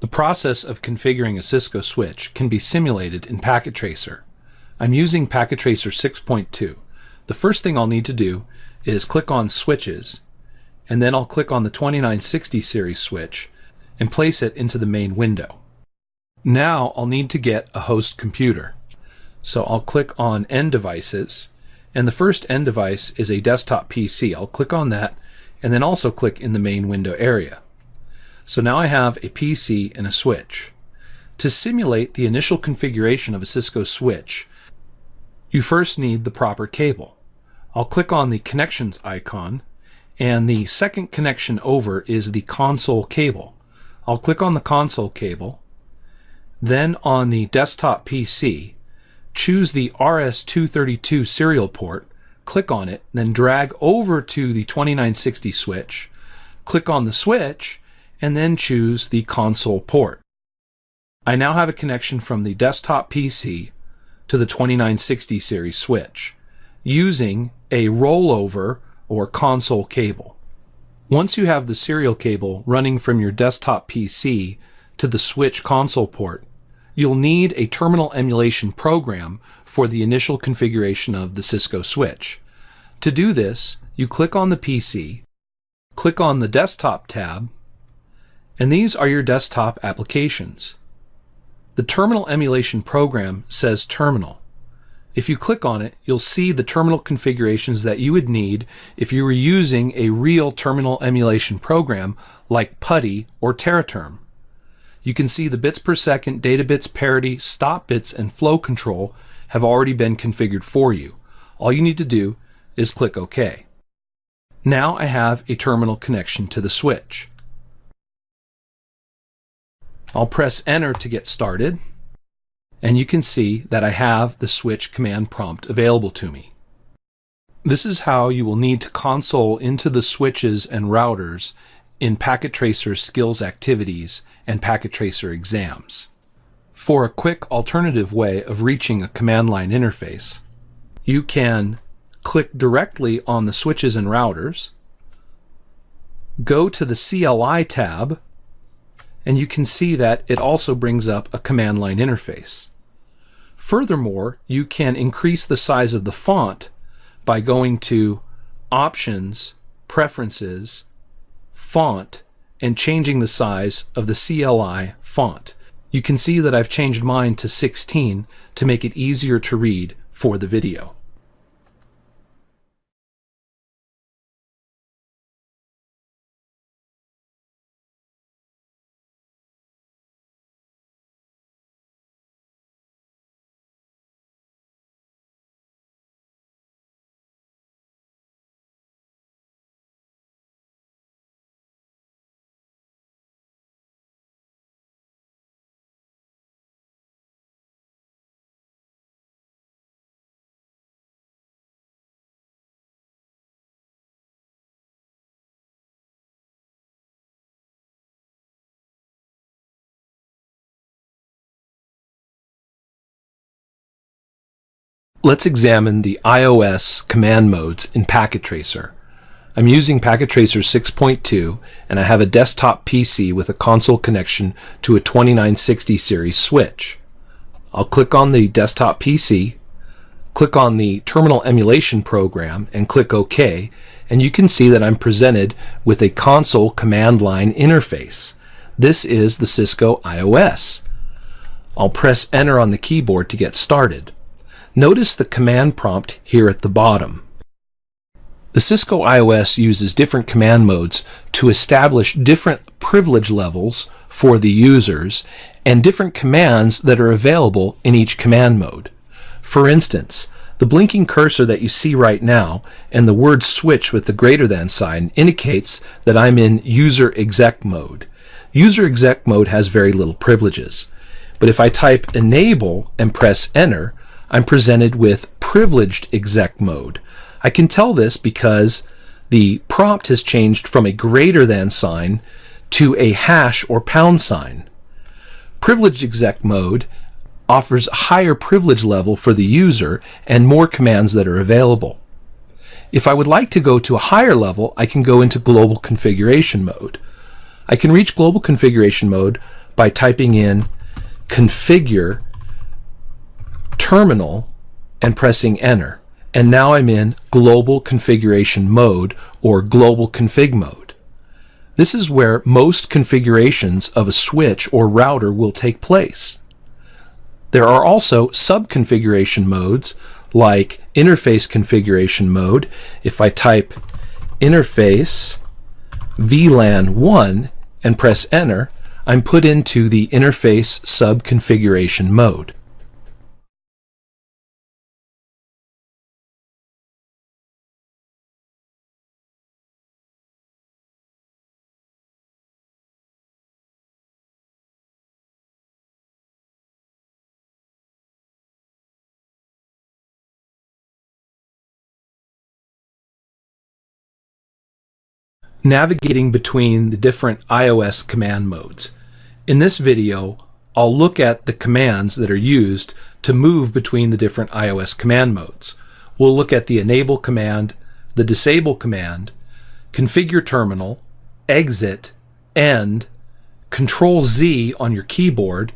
The process of configuring a Cisco switch can be simulated in Packet Tracer. I'm using Packet Tracer 6.2. The first thing I'll need to do is click on Switches, and then I'll click on the 2960 series switch and place it into the main window. Now I'll need to get a host computer. So I'll click on End Devices, and the first end device is a desktop PC. I'll click on that and then also click in the main window area. So now I have a PC and a switch. To simulate the initial configuration of a Cisco switch, you first need the proper cable. I'll click on the connections icon, and the second connection over is the console cable. I'll click on the console cable, then on the desktop PC, choose the RS-232 serial port, click on it, then drag over to the 2960 switch, click on the switch, and then choose the console port. I now have a connection from the desktop PC to the 2960 series switch using a rollover or console cable. Once you have the serial cable running from your desktop PC to the switch console port, you'll need a terminal emulation program for the initial configuration of the Cisco switch. To do this, you click on the PC, click on the Desktop tab, and these are your desktop applications. The terminal emulation program says Terminal. If you click on it, you'll see the terminal configurations that you would need if you were using a real terminal emulation program like PuTTY or Teraterm. You can see the bits per second, data bits parity, stop bits, and flow control have already been configured for you. All you need to do is click OK. Now I have a terminal connection to the switch. I'll press Enter to get started, and you can see that I have the switch command prompt available to me. This is how you will need to console into the switches and routers in Packet Tracer skills activities and Packet Tracer exams. For a quick alternative way of reaching a command line interface, you can click directly on the switches and routers, go to the CLI tab, and you can see that it also brings up a command line interface. Furthermore, you can increase the size of the font by going to Options, Preferences, Font, and changing the size of the CLI font. You can see that I've changed mine to 16 to make it easier to read for the video. Let's examine the iOS command modes in Packet Tracer. I'm using Packet Tracer 6.2, and I have a desktop PC with a console connection to a 2960 series switch. I'll click on the desktop PC, click on the terminal emulation program, and click OK, and you can see that I'm presented with a console command line interface. This is the Cisco iOS. I'll press Enter on the keyboard to get started. Notice the command prompt here at the bottom. The Cisco iOS uses different command modes to establish different privilege levels for the users and different commands that are available in each command mode. For instance, the blinking cursor that you see right now and the word switch with the greater than sign indicates that I'm in user exec mode. User exec mode has very little privileges. But if I type enable and press enter, I'm presented with privileged exec mode. I can tell this because the prompt has changed from a greater than sign to a hash or pound sign. Privileged exec mode offers a higher privilege level for the user and more commands that are available. If I would like to go to a higher level, I can go into global configuration mode. I can reach global configuration mode by typing in configure terminal and pressing enter. And now I'm in global configuration mode or global config mode. This is where most configurations of a switch or router will take place. There are also sub-configuration modes like interface configuration mode. If I type interface VLAN 1 and press enter, I'm put into the interface sub-configuration mode. Navigating between the different iOS command modes. In this video, I'll look at the commands that are used to move between the different iOS command modes. We'll look at the enable command, the disable command, configure terminal, exit, end, Control Z on your keyboard,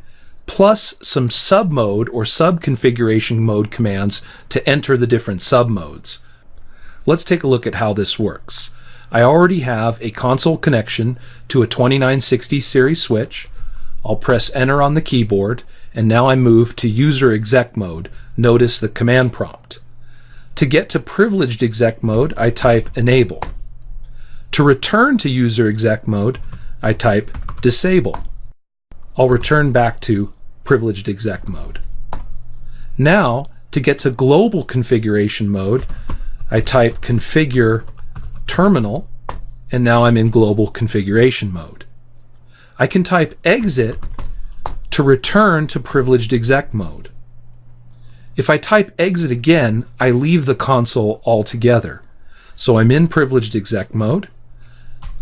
plus some sub mode or sub configuration mode commands to enter the different sub modes. Let's take a look at how this works. I already have a console connection to a 2960 series switch. I'll press enter on the keyboard, and now I move to user exec mode. Notice the command prompt. To get to privileged exec mode, I type enable. To return to user exec mode, I type disable. I'll return back to privileged exec mode. Now, to get to global configuration mode, I type configure terminal, and now I'm in global configuration mode. I can type exit to return to privileged exec mode. If I type exit again, I leave the console altogether. So I'm in privileged exec mode.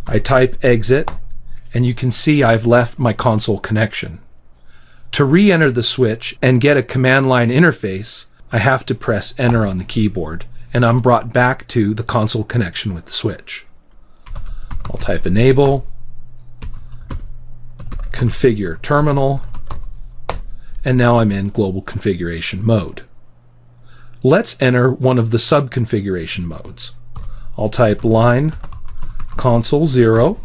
I type exit, and you can see I've left my console connection. To re-enter the switch and get a command line interface, I have to press enter on the keyboard, and I'm brought back to the console connection with the switch. I'll type enable, configure terminal, and now I'm in global configuration mode. Let's enter one of the sub-configuration modes. I'll type line console 0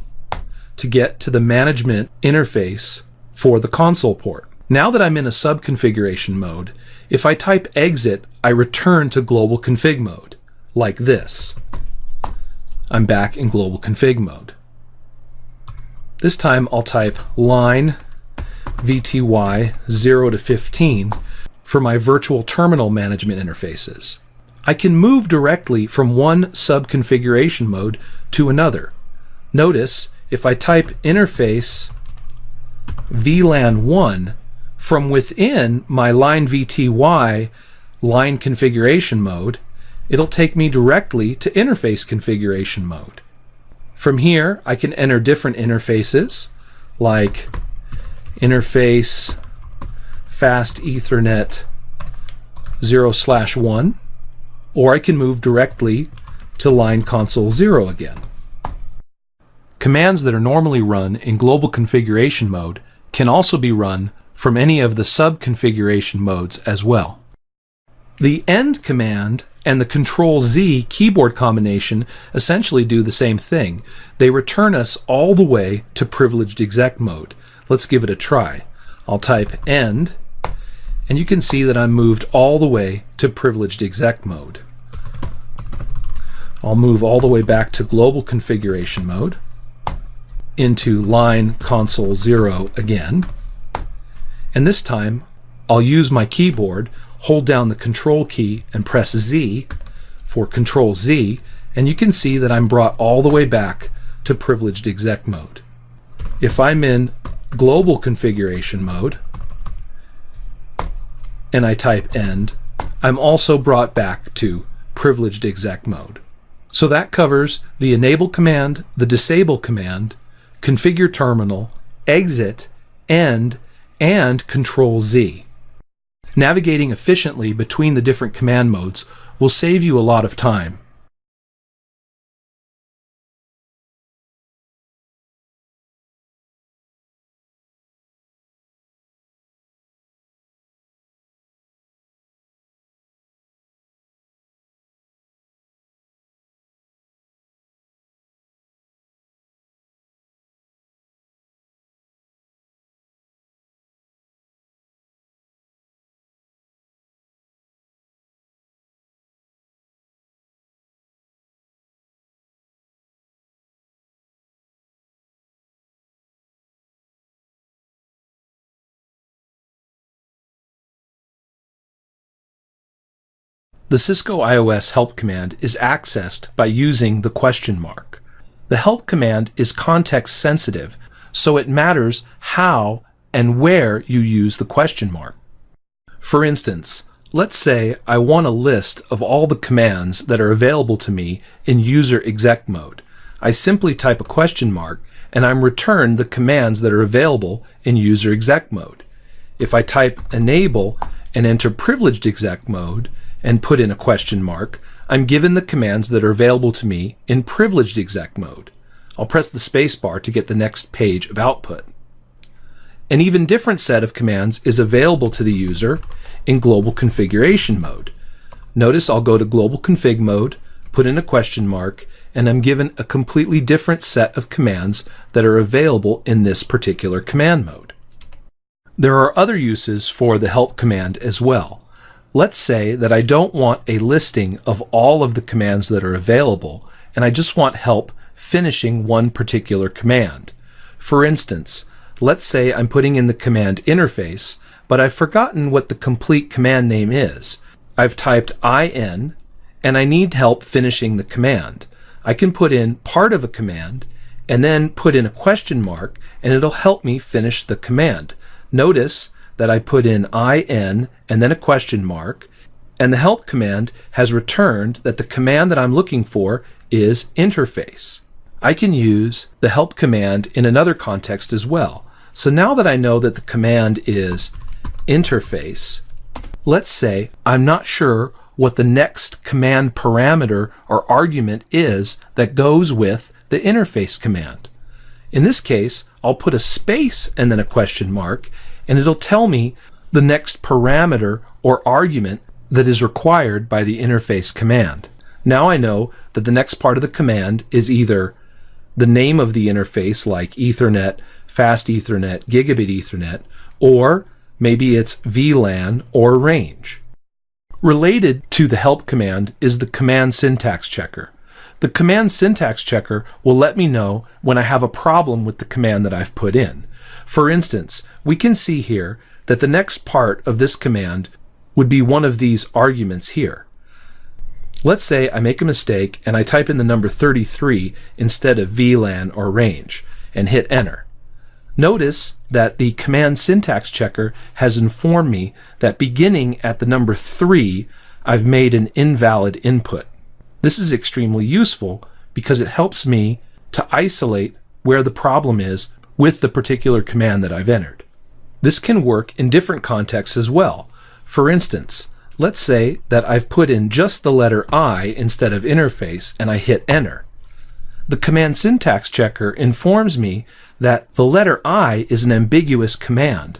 to get to the management interface for the console port. Now that I'm in a sub-configuration mode, if I type exit, I return to global config mode, like this. I'm back in global config mode. This time I'll type line VTY 0 to 15 for my virtual terminal management interfaces. I can move directly from one sub-configuration mode to another. Notice if I type interface VLAN 1, from within my line VTY line configuration mode, it'll take me directly to interface configuration mode. From here, I can enter different interfaces like interface fast Ethernet 0/1, or I can move directly to line console 0 again. Commands that are normally run in global configuration mode can also be run from any of the sub-configuration modes as well. The end command and the Control Z keyboard combination essentially do the same thing. They return us all the way to privileged exec mode. Let's give it a try. I'll type end, and you can see that I'm moved all the way to privileged exec mode. I'll move all the way back to global configuration mode, into line console 0 again, and this time I'll use my keyboard, hold down the control key and press Z for Control Z, and you can see that I'm brought all the way back to privileged exec mode. If I'm in global configuration mode and I type end, I'm also brought back to privileged exec mode. So that covers the enable command, the disable command, configure terminal, exit, end, and Control Z. Navigating efficiently between the different command modes will save you a lot of time. The Cisco iOS help command is accessed by using the question mark. The help command is context sensitive, so it matters how and where you use the question mark. For instance, let's say I want a list of all the commands that are available to me in user exec mode. I simply type a question mark and I'm returned the commands that are available in user exec mode. If I type enable and enter privileged exec mode and put in a question mark, I'm given the commands that are available to me in privileged exec mode. I'll press the space bar to get the next page of output. An even different set of commands is available to the user in global configuration mode. Notice I'll go to global config mode, put in a question mark, and I'm given a completely different set of commands that are available in this particular command mode. There are other uses for the help command as well. Let's say that I don't want a listing of all of the commands that are available, and I just want help finishing one particular command. For instance, let's say I'm putting in the command interface, but I've forgotten what the complete command name is. I've typed in, and I need help finishing the command. I can put in part of a command, and then put in a question mark, and it'll help me finish the command. Notice that I put in and then a question mark, and the help command has returned that the command that I'm looking for is interface. I can use the help command in another context as well. So now that I know that the command is interface, let's say I'm not sure what the next command parameter or argument is that goes with the interface command. In this case, I'll put a space and then a question mark, and it'll tell me the next parameter or argument that is required by the interface command. Now I know that the next part of the command is either the name of the interface like Ethernet, Fast Ethernet, Gigabit Ethernet, or maybe it's VLAN or range. Related to the help command is the command syntax checker. The command syntax checker will let me know when I have a problem with the command that I've put in. For instance, we can see here that the next part of this command would be one of these arguments here. Let's say I make a mistake and I type in the number 33 instead of VLAN or range and hit enter. Notice that the command syntax checker has informed me that beginning at the number 3, I've made an invalid input. This is extremely useful because it helps me to isolate where the problem is with the particular command that I've entered. This can work in different contexts as well. For instance, let's say that I've put in just the letter I instead of interface and I hit enter. The command syntax checker informs me that the letter I is an ambiguous command.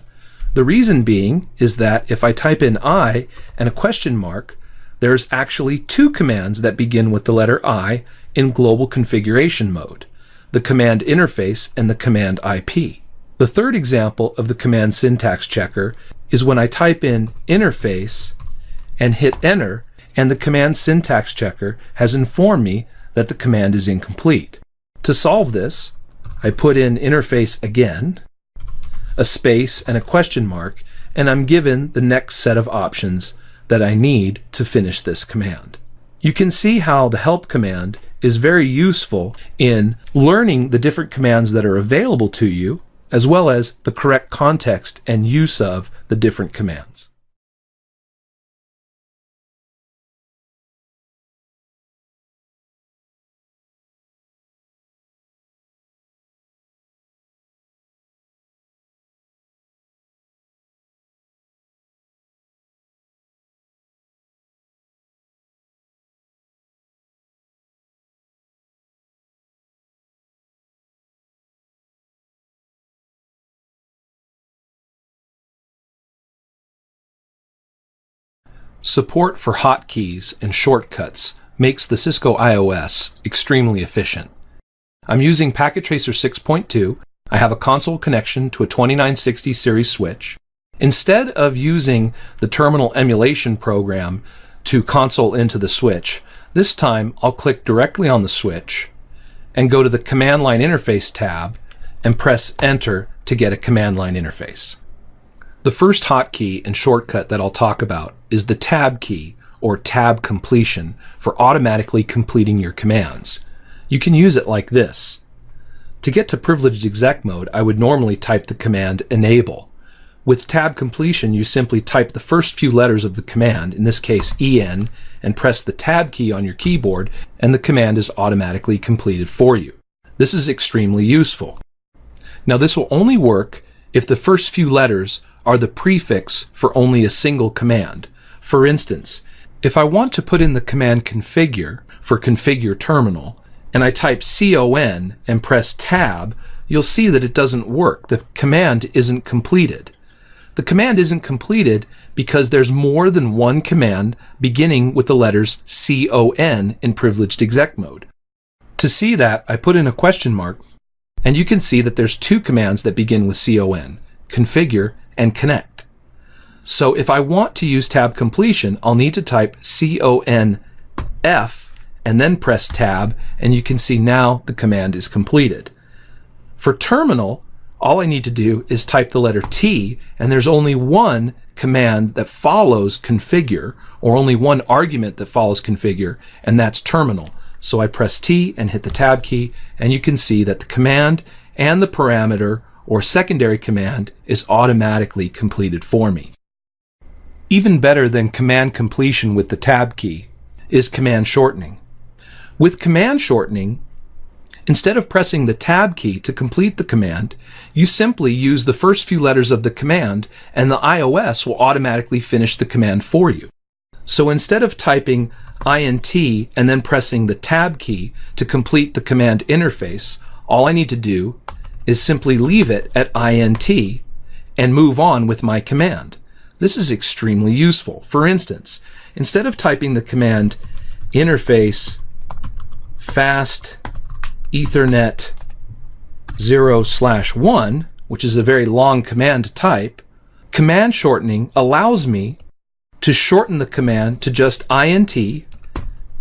The reason being is that if I type in I and a question mark, there's actually two commands that begin with the letter I in global configuration mode, the command interface and the command IP. The third example of the command syntax checker is when I type in interface and hit enter, and the command syntax checker has informed me that the command is incomplete. To solve this, I put in interface again, a space and a question mark, and I'm given the next set of options that I need to finish this command. You can see how the help command is very useful in learning the different commands that are available to you, as well as the correct context and use of the different commands. Support for hotkeys and shortcuts makes the Cisco iOS extremely efficient. I'm using Packet Tracer 6.2. I have a console connection to a 2960 series switch. Instead of using the terminal emulation program to console into the switch, this time I'll click directly on the switch and go to the Command Line Interface tab and press Enter to get a command line interface. The first hotkey and shortcut that I'll talk about is the Tab key, or tab completion for automatically completing your commands. You can use it like this. To get to privileged exec mode, I would normally type the command enable. With tab completion, you simply type the first few letters of the command, in this case EN, and press the tab key on your keyboard, and the command is automatically completed for you. This is extremely useful. Now, this will only work if the first few letters are the prefix for only a single command. For instance, if I want to put in the command configure for configure terminal, and I type CON and press tab, you'll see that it doesn't work. The command isn't completed. The command isn't completed because there's more than one command beginning with the letters CON in privileged exec mode. To see that, I put in a question mark, and you can see that there's two commands that begin with CON, configure and connect. So if I want to use tab completion, I'll need to type CONF and then press tab, and you can see now the command is completed. For terminal, all I need to do is type the letter T, and there's only one command that follows configure, or only one argument that follows configure, and that's terminal. So I press T and hit the tab key, and you can see that the command and the parameter or secondary command is automatically completed for me. Even better than command completion with the tab key is command shortening. With command shortening, instead of pressing the tab key to complete the command, you simply use the first few letters of the command, and the iOS will automatically finish the command for you. So instead of typing INT and then pressing the tab key to complete the command interface, all I need to do is simply leave it at INT and move on with my command. This is extremely useful. For instance, instead of typing the command interface fast Ethernet 0/1, which is a very long command to type, command shortening allows me to shorten the command to just INT,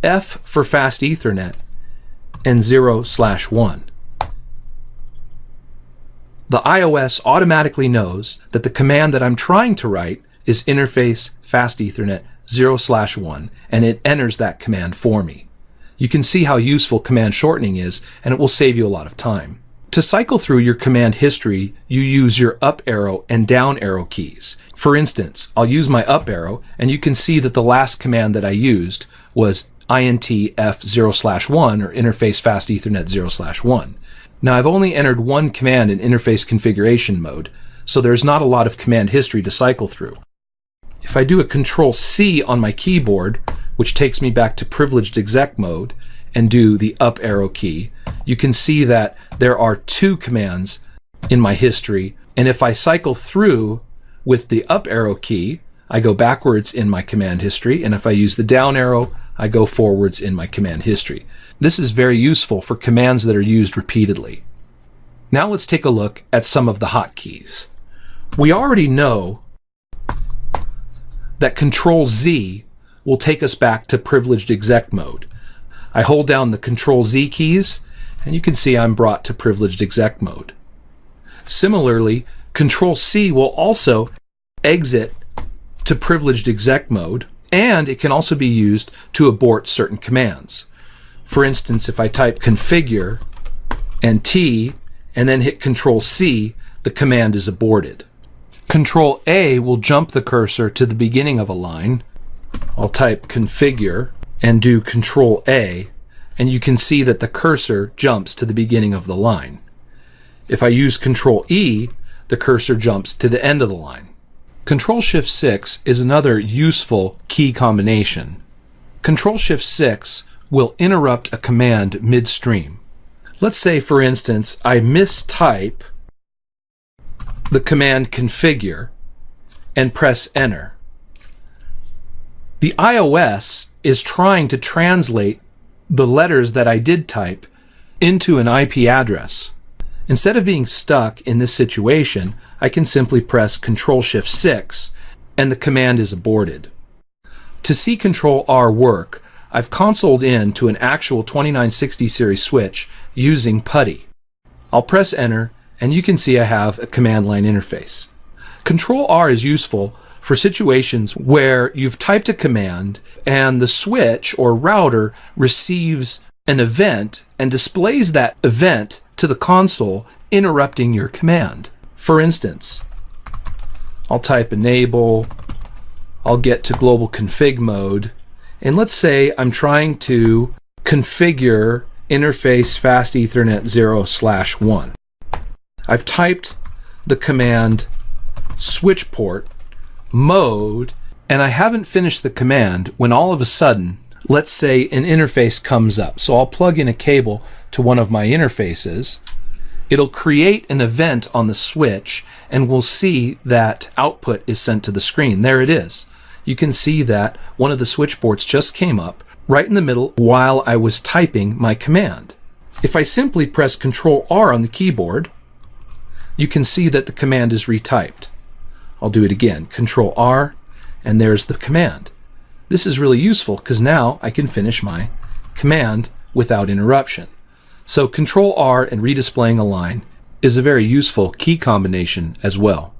F for fast Ethernet, and 0/1. The iOS automatically knows that the command that I'm trying to write is interface fast Ethernet 0/1, and it enters that command for me. You can see how useful command shortening is, and it will save you a lot of time. To cycle through your command history, you use your up arrow and down arrow keys. For instance, I'll use my up arrow, and you can see that the last command that I used was INTF 0/1, or interface fast Ethernet 0/1. Now, I've only entered one command in interface configuration mode, so there's not a lot of command history to cycle through. If I do a Control-C on my keyboard, which takes me back to privileged exec mode, and do the up arrow key, you can see that there are two commands in my history, and if I cycle through with the up arrow key, I go backwards in my command history, and if I use the down arrow, I go forwards in my command history. This is very useful for commands that are used repeatedly. Now let's take a look at some of the hotkeys. We already know that Control-Z will take us back to privileged exec mode. I hold down the Control-Z keys, and you can see I'm brought to privileged exec mode. Similarly, Control-C will also exit to privileged exec mode, and it can also be used to abort certain commands. For instance, if I type configure and T and then hit Control-C, the command is aborted. Control-A will jump the cursor to the beginning of a line. I'll type configure and do Control-A, and you can see that the cursor jumps to the beginning of the line. If I use Control-E, the cursor jumps to the end of the line. Control-Shift-6 is another useful key combination. Control-Shift-6 will interrupt a command midstream. Let's say, for instance, I mistype the command configure and press enter. The iOS is trying to translate the letters that I did type into an IP address. Instead of being stuck in this situation, I can simply press Control-Shift-6 and the command is aborted. To see Control-R work, I've consoled in to an actual 2960 series switch using PuTTY. I'll press enter, and you can see I have a command line interface. Control-R is useful for situations where you've typed a command and the switch or router receives an event and displays that event to the console, interrupting your command. For instance, I'll type enable, I'll get to global config mode, and let's say I'm trying to configure interface fast Ethernet 0/1. I've typed the command switch port mode, and I haven't finished the command when all of a sudden, let's say an interface comes up. So I'll plug in a cable to one of my interfaces. It'll create an event on the switch, and we'll see that output is sent to the screen. There it is. You can see that one of the switch ports just came up right in the middle while I was typing my command. If I simply press Control R on the keyboard, you can see that the command is retyped. I'll do it again, Control R, and there's the command. This is really useful because now I can finish my command without interruption. So Control R and redisplaying a line is a very useful key combination as well.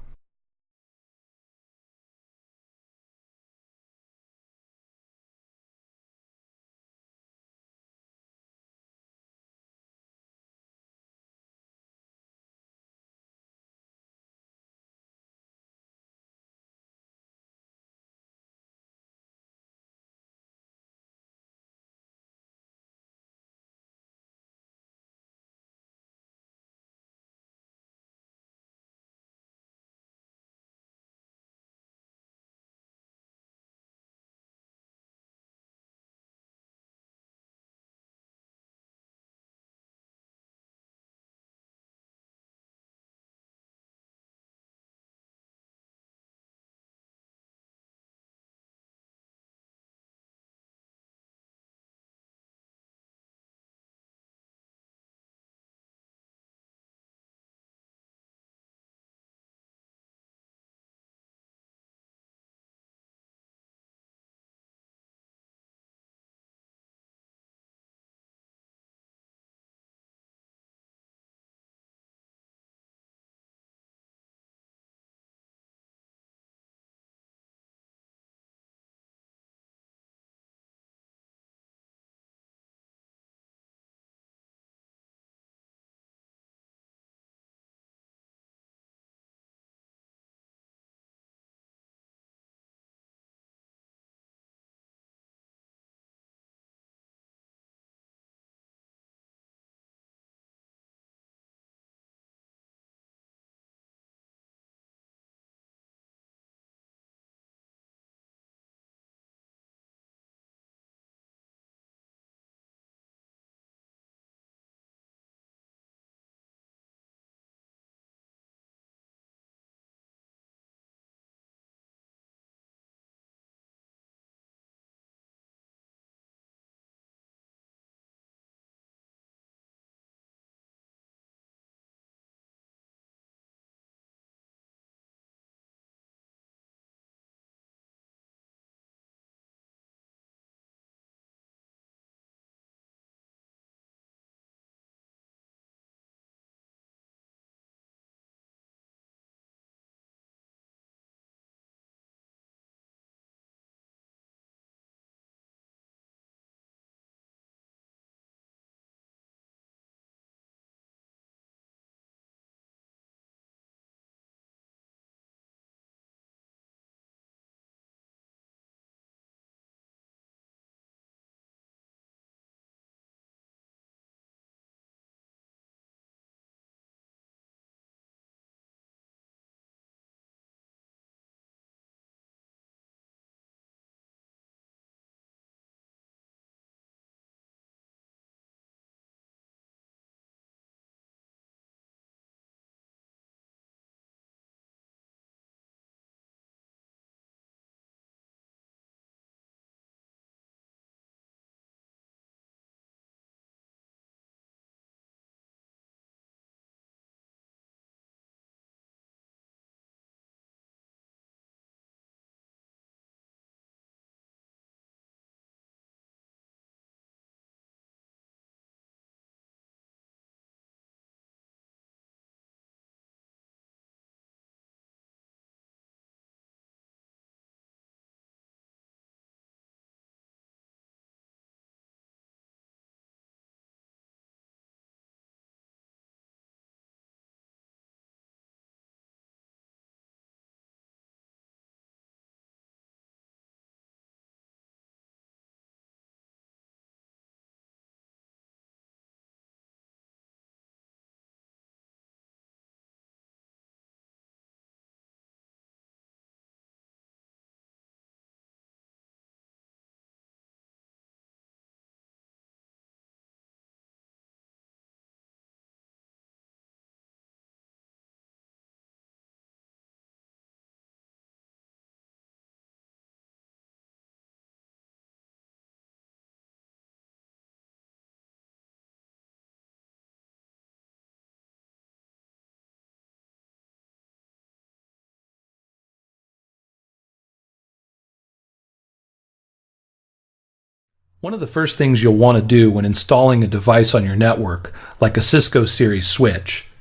One of the first things you'll want to do when installing a device on your network, like a Cisco series switch,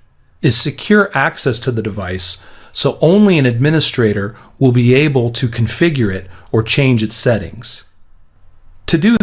is secure access to the device so only an administrator will be able to configure it or change its settings. To do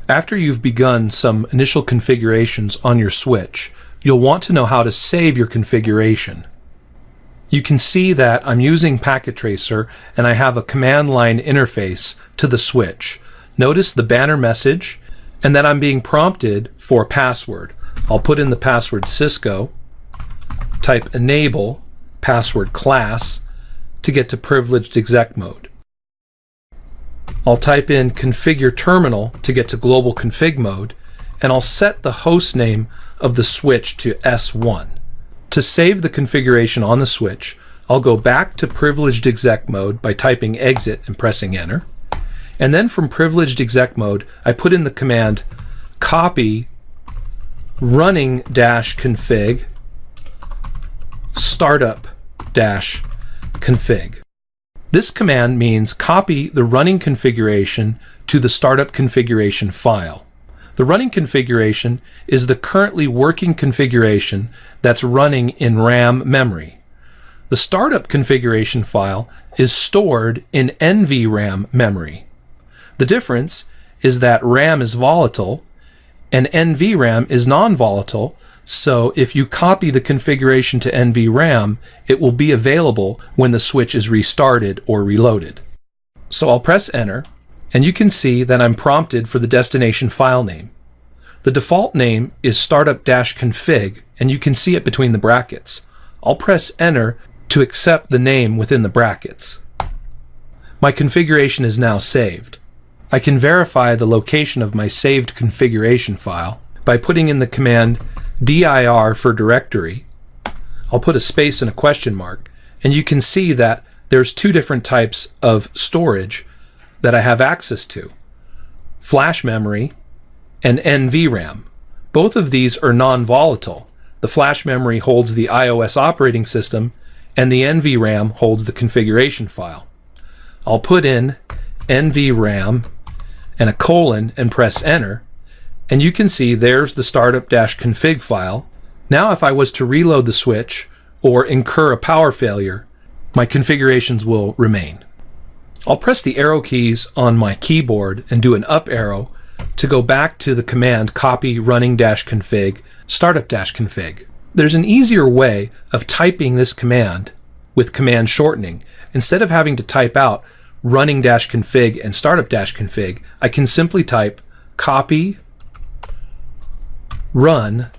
After you've begun some initial configurations on your switch, you'll want to know how to save your configuration. You can see that I'm using Packet Tracer and I have a command line interface to the switch. Notice the banner message and that I'm being prompted for a password. I'll put in the password Cisco, type enable, password class to get to privileged exec mode. I'll type in configure terminal to get to global config mode, and I'll set the host name of the switch to S1. To save the configuration on the switch, I'll go back to privileged exec mode by typing exit and pressing enter. And then from privileged exec mode, I put in the command copy running-config startup-config. This command means copy the running configuration to the startup configuration file. The running configuration is the currently working configuration that's running in RAM memory. The startup configuration file is stored in NVRAM memory. The difference is that RAM is volatile and NVRAM is non-volatile, so if you copy the configuration to NVRAM, it will be available when the switch is restarted or reloaded. So I'll press enter, and you can see that I'm prompted for the destination file name. The default name is startup-config, and you can see it between the brackets. I'll press enter to accept the name within the brackets. My configuration is now saved. I can verify the location of my saved configuration file by putting in the command dir for directory. I'll put a space and a question mark, and you can see that there's two different types of storage that I have access to: flash memory and NVRAM. Both of these are non-volatile. The flash memory holds the iOS operating system, and the NVRAM holds the configuration file. I'll put in NVRAM and a colon and press enter, and you can see there's the startup-config file. Now if I was to reload the switch or incur a power failure, my configurations will remain. I'll press the arrow keys on my keyboard and do an up arrow to go back to the command copy running-config startup-config. There's an easier way of typing this command with command shortening. Instead of having to type out running-config and startup-config, I can simply type copy run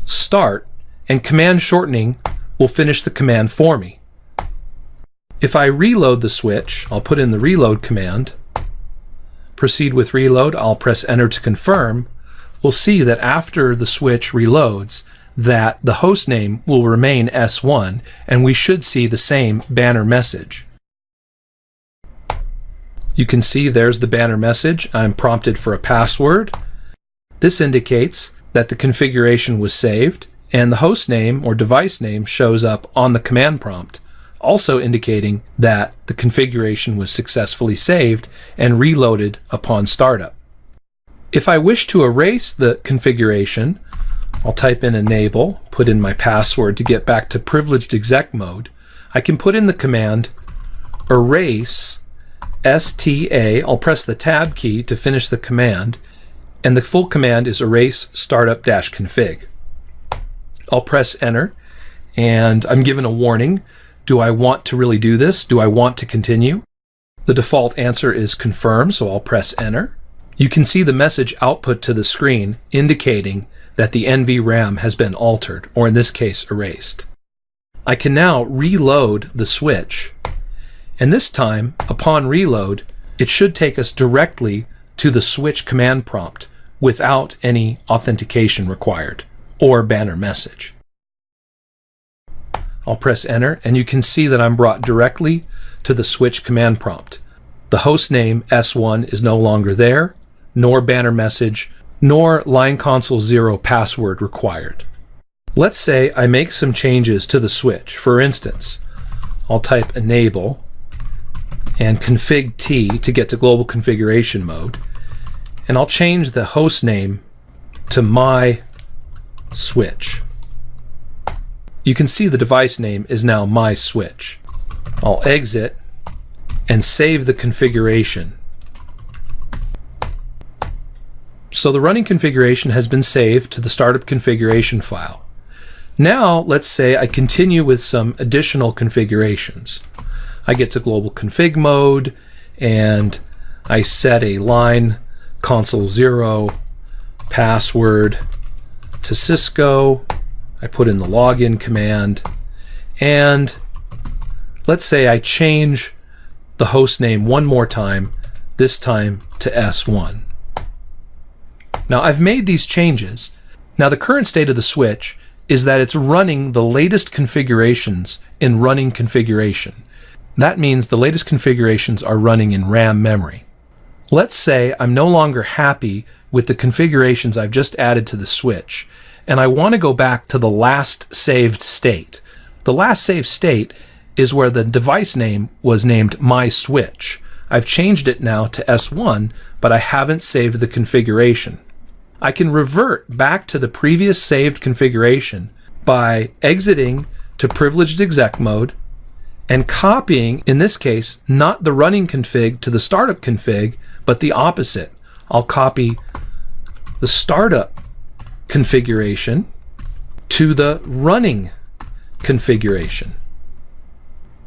start, and command shortening will finish the command for me. If I reload the switch, I'll put in the reload command, proceed with reload, I'll press enter to confirm. We'll see that after the switch reloads that the host name will remain S1, and we should see the same banner message. You can see there's the banner message. I'm prompted for a password. This indicates that the configuration was saved, and the host name or device name shows up on the command prompt, also indicating that the configuration was successfully saved and reloaded upon startup. If I wish to erase the configuration, I'll type in enable, put in my password to get back to privileged exec mode. I can put in the command erase sta, I'll press the tab key to finish the command, and the full command is erase startup-config. I'll press enter, and I'm given a warning. Do I want to really do this? Do I want to continue? The default answer is confirm, so I'll press enter. You can see the message output to the screen indicating that the NVRAM has been altered, or in this case, erased. I can now reload the switch, and this time, upon reload, it should take us directly to the switch command prompt without any authentication required or banner message. I'll press enter, and you can see that I'm brought directly to the switch command prompt. The host name S1 is no longer there, nor banner message, nor line console 0 password required. Let's say I make some changes to the switch. For instance, I'll type enable and config T to get to global configuration mode, and I'll change the host name to my switch. You can see the device name is now my switch. I'll exit and save the configuration. So the running configuration has been saved to the startup configuration file. Now let's say I continue with some additional configurations. I get to global config mode and I set a line console 0 password to Cisco. I put in the login command, and let's say I change the host name one more time, this time to S1. Now I've made these changes. Now the current state of the switch is that it's running the latest configurations in running configuration. That means the latest configurations are running in RAM memory. Let's say I'm no longer happy with the configurations I've just added to the switch, and I want to go back to the last saved state. The last saved state is where the device name was named my switch. I've changed it now to S1, but I haven't saved the configuration. I can revert back to the previous saved configuration by exiting to privileged exec mode and copying, in this case, not the running config to the startup config, but the opposite. I'll copy the startup configuration to the running configuration.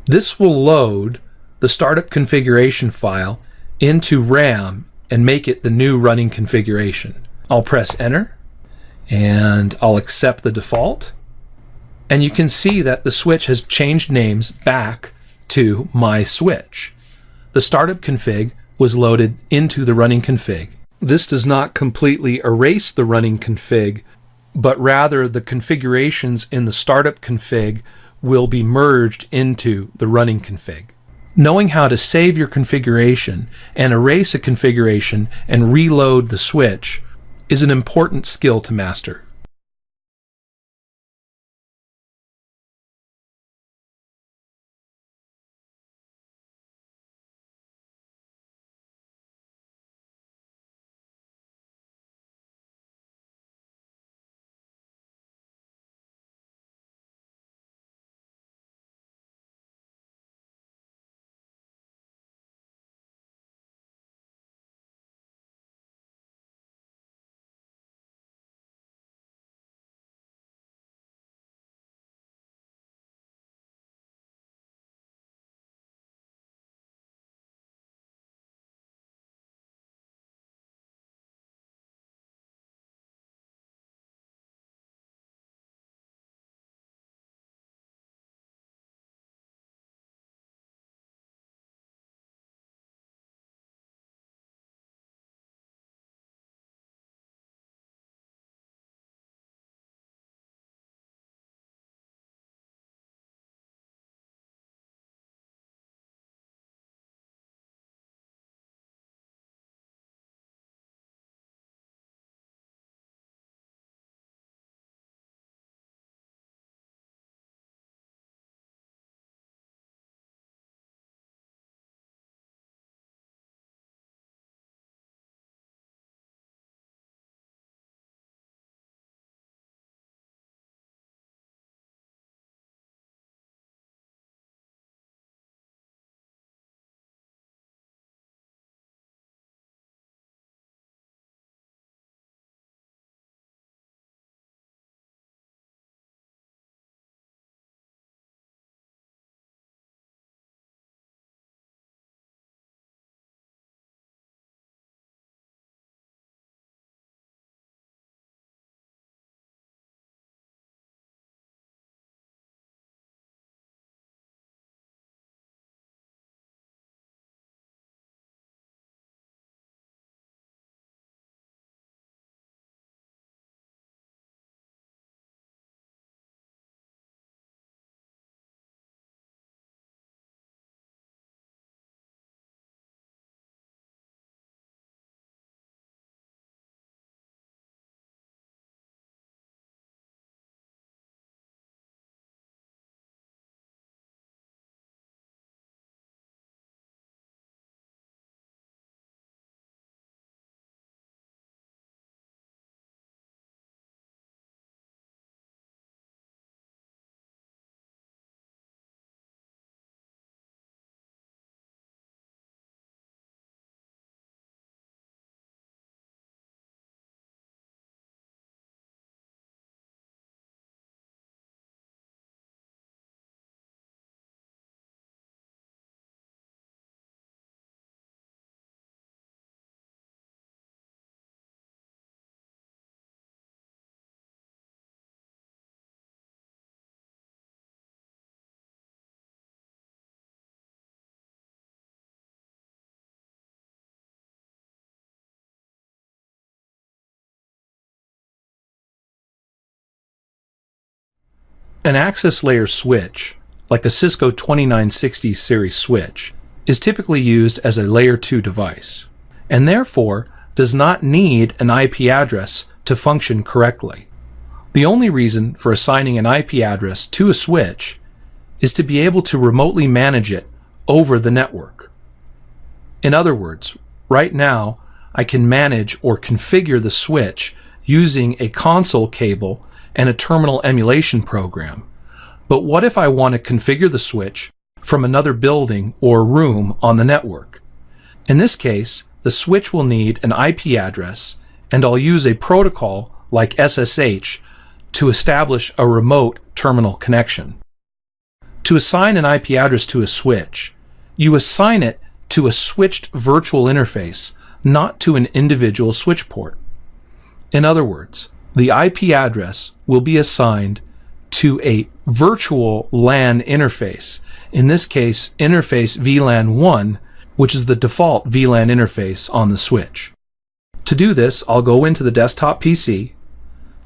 This will load the startup configuration file into RAM and make it the new running configuration. I'll press enter and I'll accept the default, and you can see that the switch has changed names back to my switch. The startup config was loaded into the running config. This does not completely erase the running config, but rather the configurations in the startup config will be merged into the running config. Knowing how to save your configuration and erase a configuration and reload the switch is an important skill to master. An access layer switch, like a Cisco 2960 series switch, is typically used as a layer 2 device, and therefore does not need an IP address to function correctly. The only reason for assigning an IP address to a switch is to be able to remotely manage it over the network. In other words, right now I can manage or configure the switch using a console cable and a terminal emulation program. But what if I want to configure the switch from another building or room on the network? In this case, the switch will need an IP address, and I'll use a protocol like SSH to establish a remote terminal connection. To assign an IP address to a switch, you assign it to a switched virtual interface, not to an individual switch port. In other words, the IP address will be assigned to a virtual LAN interface, in this case interface VLAN 1, which is the default VLAN interface on the switch. To do this, I'll go into the desktop PC,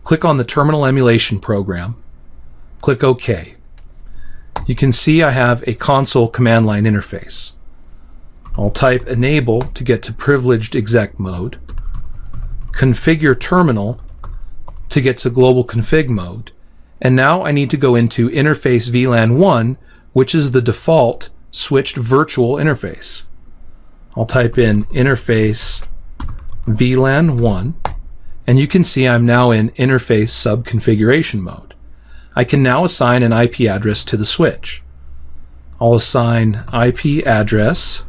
click on the terminal emulation program, click OK. You can see I have a console command line interface. I'll type enable to get to privileged exec mode, configure terminal to get to global config mode, and now I need to go into interface VLAN 1, which is the default switched virtual interface. I'll type in interface VLAN 1, and you can see I'm now in interface subconfiguration mode. I can now assign an IP address to the switch. I'll assign IP address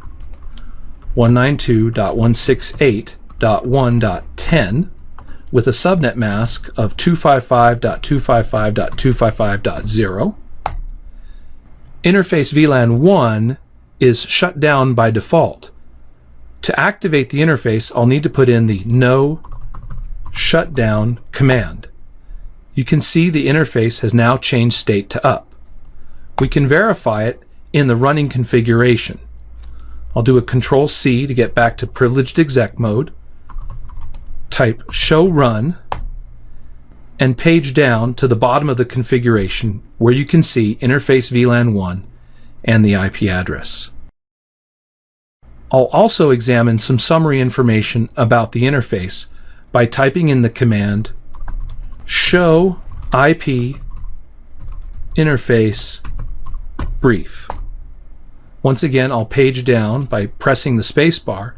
192.168.1.10 with a subnet mask of 255.255.255.0. Interface VLAN 1 is shut down by default. To activate the interface, I'll need to put in the no shutdown command. You can see the interface has now changed state to up. We can verify it in the running configuration. I'll do a Control-C to get back to privileged exec mode, type show run, and page down to the bottom of the configuration where you can see interface VLAN 1 and the IP address. I'll also examine some summary information about the interface by typing in the command show IP interface brief. Once again, I'll page down by pressing the spacebar,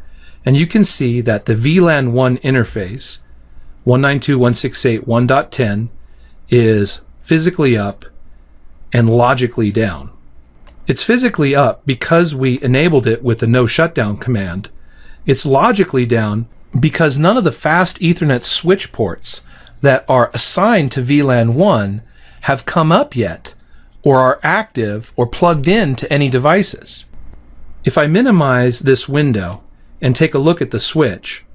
and you can see that the VLAN 1 interface 192.168.1.10 is physically up and logically down. It's physically up because we enabled it with the no shutdown command. It's logically down because none of the fast Ethernet switch ports that are assigned to VLAN 1 have come up yet, or are active or plugged in to any devices. If I minimize this window and take a look at the switch,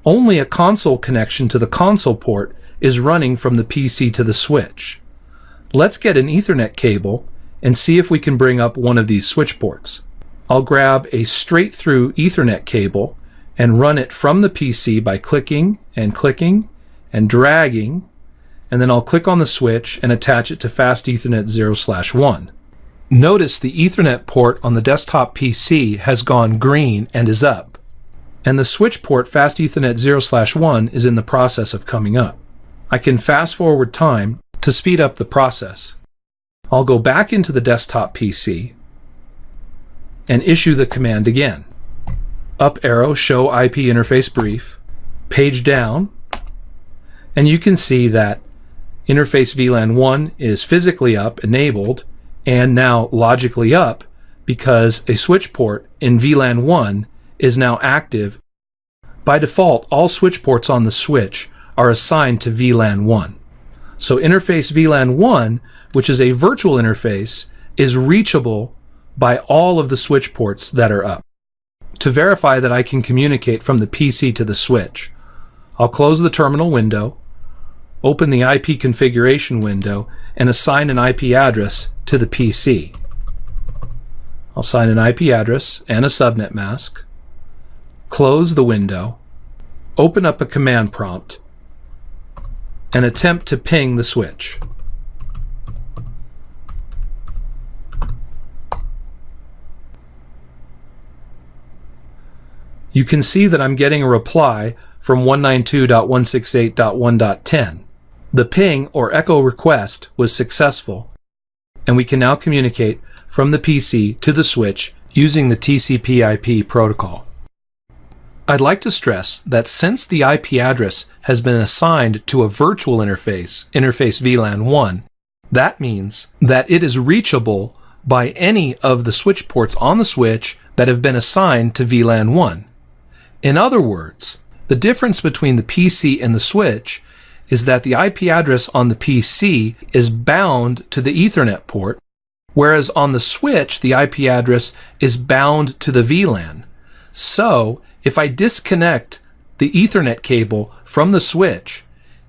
only a console connection to the console port is running from the PC to the switch. Let's get an Ethernet cable and see if we can bring up one of these switch ports. I'll grab a straight through Ethernet cable and run it from the PC by clicking and dragging, and then I'll click on the switch and attach it to Fast Ethernet 0/1. Notice the Ethernet port on the desktop PC has gone green and is up, and the switch port Fast Ethernet 0/1 is in the process of coming up. I can fast forward time to speed up the process. I'll go back into the desktop PC and issue the command again. Up arrow, show IP interface brief, page down, and you can see that interface VLAN 1 is physically up, enabled, and now logically up because a switch port in VLAN 1 is now active. By default, all switch ports on the switch are assigned to VLAN 1. So interface VLAN 1, which is a virtual interface, is reachable by all of the switch ports that are up. To verify that I can communicate from the PC to the switch, I'll close the terminal window, open the IP configuration window, and assign an IP address to the PC. I'll assign an IP address and a subnet mask, close the window, open up a command prompt, and attempt to ping the switch. You can see that I'm getting a reply from 192.168.1.10. The ping or echo request was successful, and we can now communicate from the PC to the switch using the TCP/IP protocol. I'd like to stress that since the IP address has been assigned to a virtual interface VLAN 1, that means that it is reachable by any of the switch ports on the switch that have been assigned to VLAN 1. In other words, the difference between the PC and the switch is that the IP address on the PC is bound to the Ethernet port, whereas on the switch the IP address is bound to the VLAN. So, if I disconnect the Ethernet cable from the switch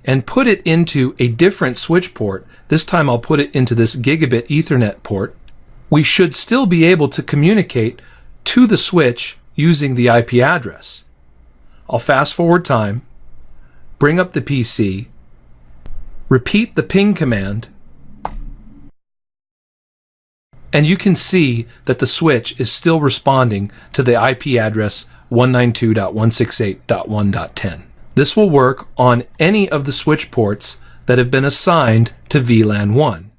and put it into a different switch port, this time I'll put it into this gigabit Ethernet port, we should still be able to communicate to the switch using the IP address. I'll fast forward time, bring up the PC, repeat the ping command, and you can see that the switch is still responding to the IP address 192.168.1.10. This will work on any of the switch ports that have been assigned to VLAN 1.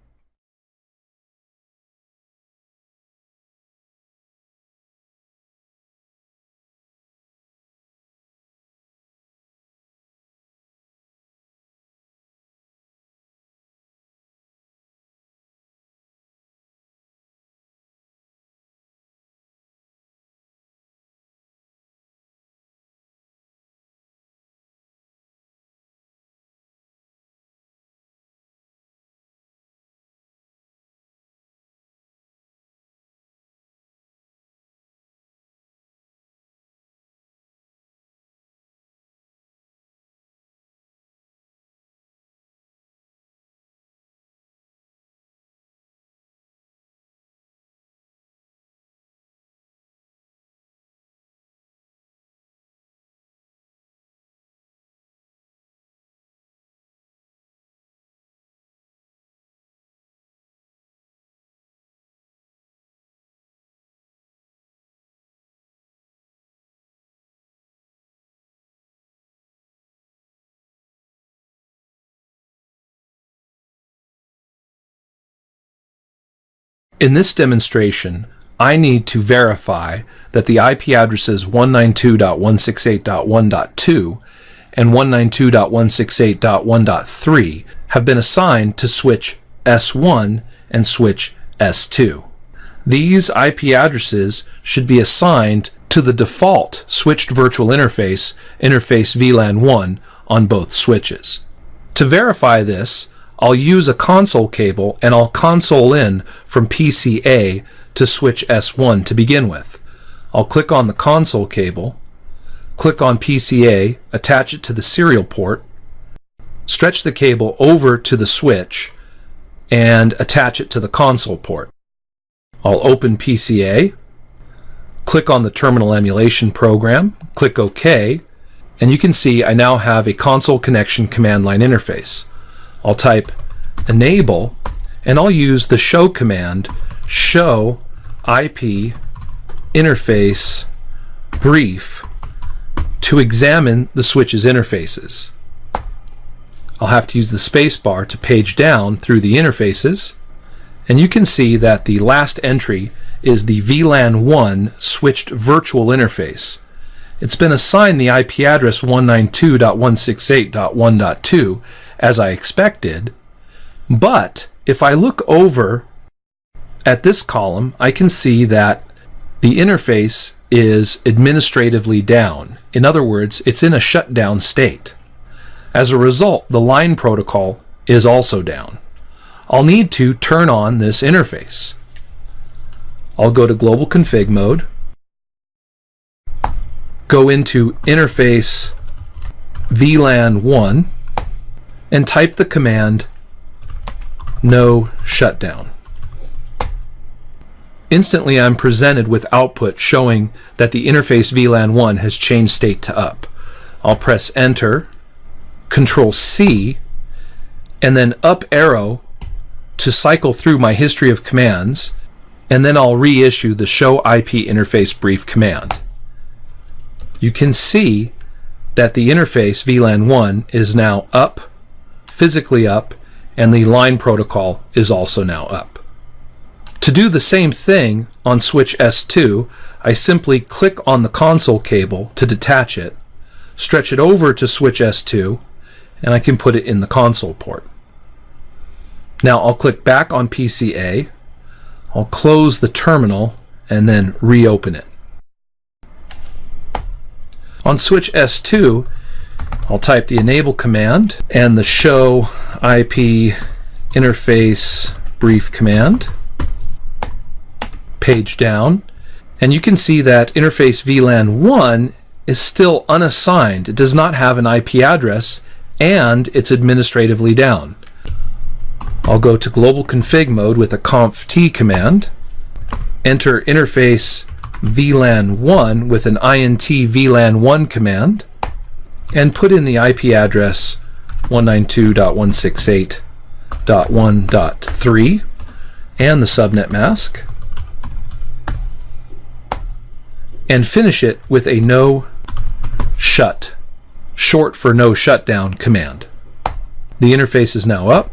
In this demonstration, I need to verify that the IP addresses 192.168.1.2 and 192.168.1.3 have been assigned to switch S1 and switch S2. These IP addresses should be assigned to the default switched virtual interface VLAN 1 on both switches. To verify this, I'll use a console cable and I'll console in from PCA to switch S1 to begin with. I'll click on the console cable, click on PCA, attach it to the serial port, stretch the cable over to the switch, and attach it to the console port. I'll open PCA, click on the terminal emulation program, click OK, and you can see I now have a console connection command line interface. I'll type enable, and I'll use the show command, show IP interface brief, to examine the switch's interfaces. I'll have to use the spacebar to page down through the interfaces, and you can see that the last entry is the VLAN 1 switched virtual interface. It's been assigned the IP address 192.168.1.2 as I expected, but if I look over at this column, I can see that the interface is administratively down. In other words, it's in a shutdown state. As a result, the line protocol is also down. I'll need to turn on this interface. I'll go to Global Config Mode, go into Interface VLAN 1, and type the command no shutdown. Instantly I'm presented with output showing that the interface VLAN 1 has changed state to up. I'll press enter, Control C, and then up arrow to cycle through my history of commands, and then I'll reissue the show IP interface brief command. you can see that the interface VLAN 1 is now up, physically up, and the line protocol is also now up. To do the same thing on switch S2, I simply click on the console cable to detach it, stretch it over to switch S2, and I can put it in the console port. Now I'll click back on PCA, I'll close the terminal, and then reopen it. On switch S2, I'll type the enable command and the show IP interface brief command. Page down, and you can see that interface VLAN 1 is still unassigned. It does not have an IP address, and it's administratively down. I'll go to global config mode with a conft command, enter interface VLAN 1 with an int VLAN 1 command, and put in the IP address 192.168.1.3 and the subnet mask, and finish it with a no shut, short for no shutdown command. The interface is now up.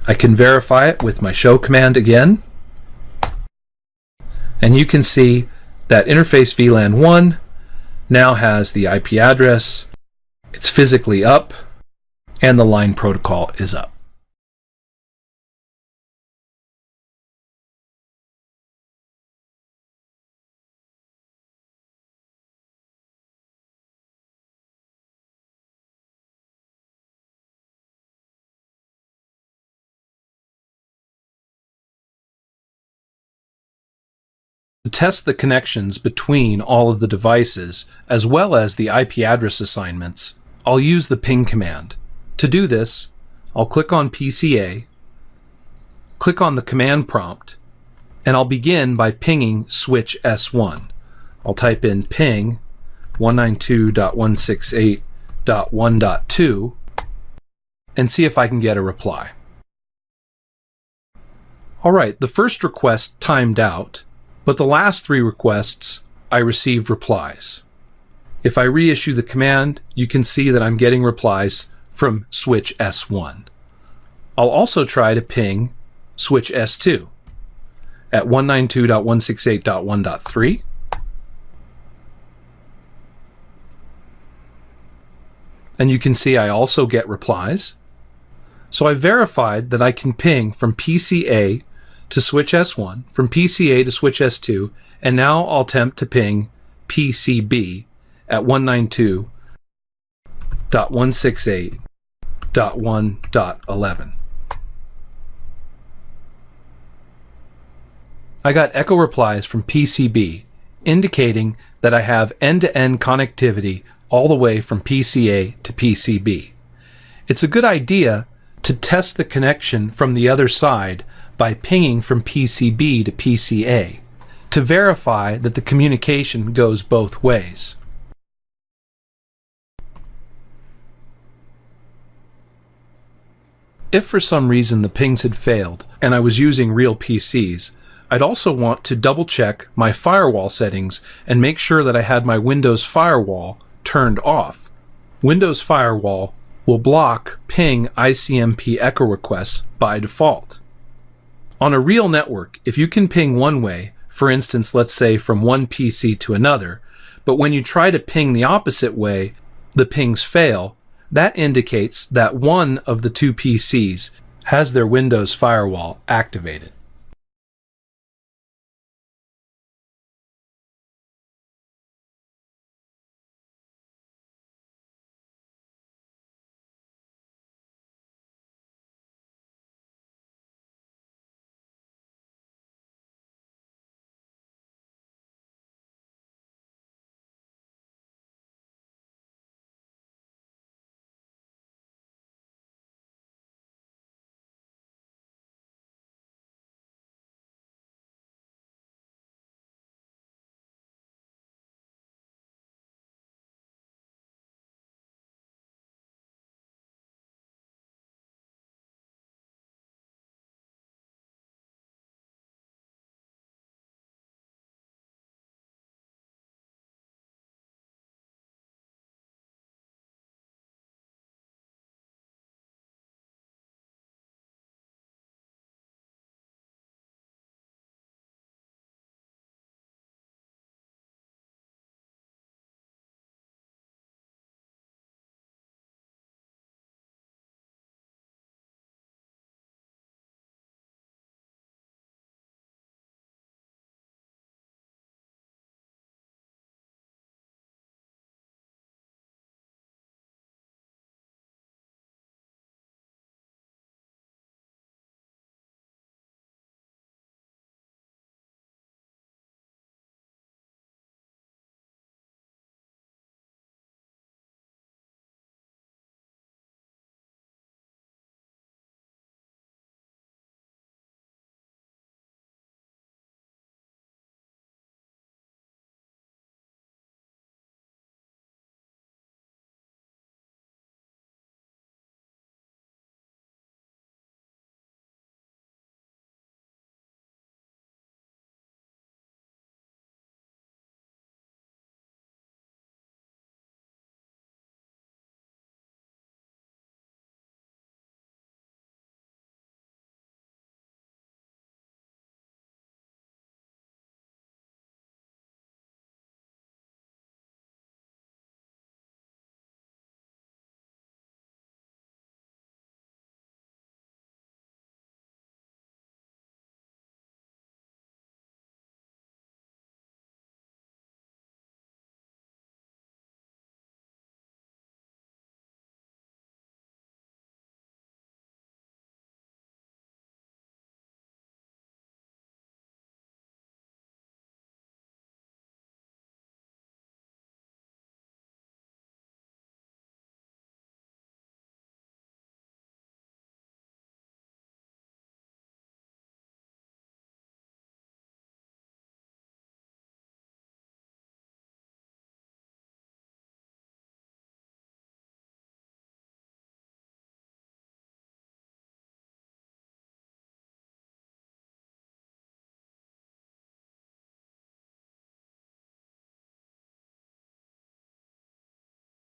I can verify it with my show command again, and you can see that interface VLAN 1 now has the IP address, it's physically up, and the line protocol is up. To test the connections between all of the devices, as well as the IP address assignments, I'll use the ping command. To do this, I'll click on PCA, click on the command prompt, and I'll begin by pinging switch S1. I'll type in ping 192.168.1.2 and see if I can get a reply. Alright, the first request timed out, but the last three requests, I received replies. If I reissue the command, you can see that I'm getting replies from switch S1. I'll also try to ping switch S2 at 192.168.1.3. And you can see I also get replies. So I verified that I can ping from PCA to switch S1, from PCA to switch S2, and now I'll attempt to ping PCB at 192.168.1.11. I got echo replies from PCB indicating that I have end-to-end connectivity all the way from PCA to PCB. It's a good idea to test the connection from the other side by pinging from PCB to PCA to verify that the communication goes both ways. If for some reason the pings had failed and I was using real PCs, I'd also want to double check my firewall settings and make sure that I had my Windows firewall turned off. Windows firewall will block ping ICMP echo requests by default. On a real network, if you can ping one way, for instance, let's say from one PC to another, but when you try to ping the opposite way, the pings fail, that indicates that one of the two PCs has their Windows firewall activated.